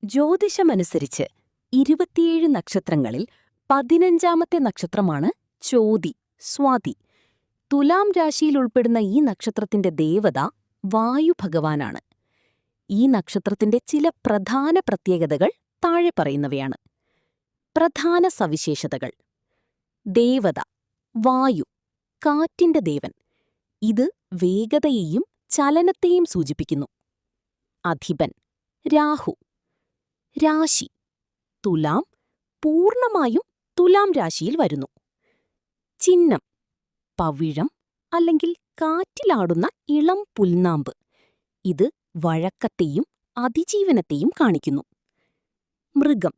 ജ്യോതിഷമനുസരിച്ച് 27 നക്ഷത്രങ്ങളിൽ 15ാമത്തെ നക്ഷത്രമാണ് ചോതി, സ്വാതി. തുലാം രാശിയിൽ ഉൾപ്പെടുന്ന ഈ നക്ഷത്രത്തിന്റെ ദേവത വായു ഭഗവാനാണ്. ഈ നക്ഷത്രത്തിന്റെ ചില പ്രധാന പ്രത്യേകതകൾ താഴെ പറയുന്നവയാണ്. പ്രധാന സവിശേഷതകൾ: ദേവത വായു, കാറ്റിന്റെ ദേവൻ. ഇത് വേഗതയെയും ചലനത്തെയും സൂചിപ്പിക്കുന്നു. അധിപൻ രാഹു. രാശി തുലാം, പൂർണ്ണമായും തുലാം രാശിയിൽ വരുന്നു. ചിഹ്നം പവിഴം അല്ലെങ്കിൽ കാറ്റിലാടുന്ന ഇളം പുൽനാമ്പ്. ഇത് വഴക്കത്തെയും അതിജീവനത്തെയും കാണിക്കുന്നു. മൃഗം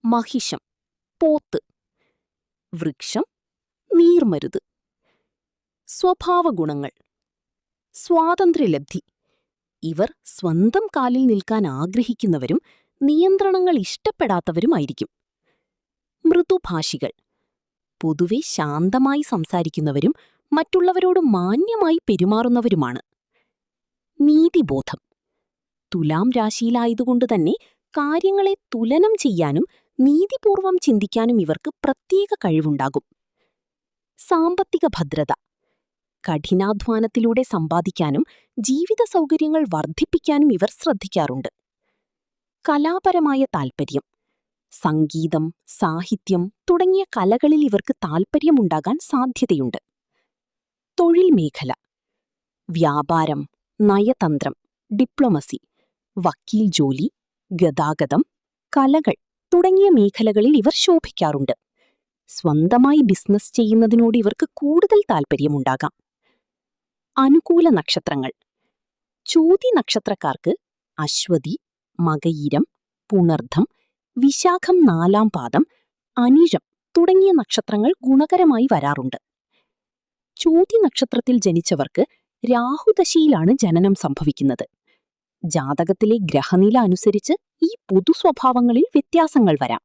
മഹിഷം, പോത്ത്. വൃക്ഷം നീർമരുത്. സ്വഭാവഗുണങ്ങൾ: സ്വാതന്ത്ര്യലബ്ധി. ഇവർ സ്വന്തം കാലിൽ നിൽക്കാൻ ആഗ്രഹിക്കുന്നവരും നിയന്ത്രണങ്ങൾ ഇഷ്ടപ്പെടാത്തവരുമായിരിക്കും. മൃദുഭാഷികൾ. പൊതുവെ ശാന്തമായി സംസാരിക്കുന്നവരും മറ്റുള്ളവരോട് മാന്യമായി പെരുമാറുന്നവരുമാണ്. നീതിബോധം. തുലാം രാശിയിലായതുകൊണ്ടുതന്നെ കാര്യങ്ങളെ തുലനം ചെയ്യാനും നീതിപൂർവം ചിന്തിക്കാനും ഇവർക്ക് പ്രത്യേക കഴിവുണ്ടാകും. സാമ്പത്തിക ഭദ്രത. കഠിനാധ്വാനത്തിലൂടെ സമ്പാദിക്കാനും ജീവിത സൗകര്യങ്ങൾ വർദ്ധിപ്പിക്കാനും ഇവർ ശ്രദ്ധിക്കാറുണ്ട്. കലാപരമായ താൽപ്പര്യം. സംഗീതം, സാഹിത്യം തുടങ്ങിയ കലകളിൽ ഇവർക്ക് താൽപ്പര്യമുണ്ടാകാൻ സാധ്യതയുണ്ട്. തൊഴിൽ മേഖല: വ്യാപാരം, നയതന്ത്രം, ഡിപ്ലോമസി, വക്കീൽ ജോലി, ഗതാഗതം, കലകൾ തുടങ്ങിയ മേഖലകളിൽ ഇവർ ശോഭിക്കാറുണ്ട്. സ്വന്തമായി ബിസിനസ് ചെയ്യുന്നതിനോട് ഇവർക്ക് കൂടുതൽ താൽപ്പര്യമുണ്ടാകാം. അനുകൂല നക്ഷത്രങ്ങൾ: ചോതി നക്ഷത്രക്കാർക്ക് അശ്വതി, മകയിരം, പുണർദ്ധം, വിശാഖം 4ാം പാദം, അനിഴം തുടങ്ങിയ നക്ഷത്രങ്ങൾ ഗുണകരമായി വരാറുണ്ട്. ചോതി നക്ഷത്രത്തിൽ ജനിച്ചവർക്ക് രാഹുദശയിലാണ് ജനനം സംഭവിക്കുന്നത്. ജാതകത്തിലെ ഗ്രഹനില അനുസരിച്ച് ഈ പൊതുസ്വഭാവങ്ങളിൽ വ്യത്യാസങ്ങൾ വരാം.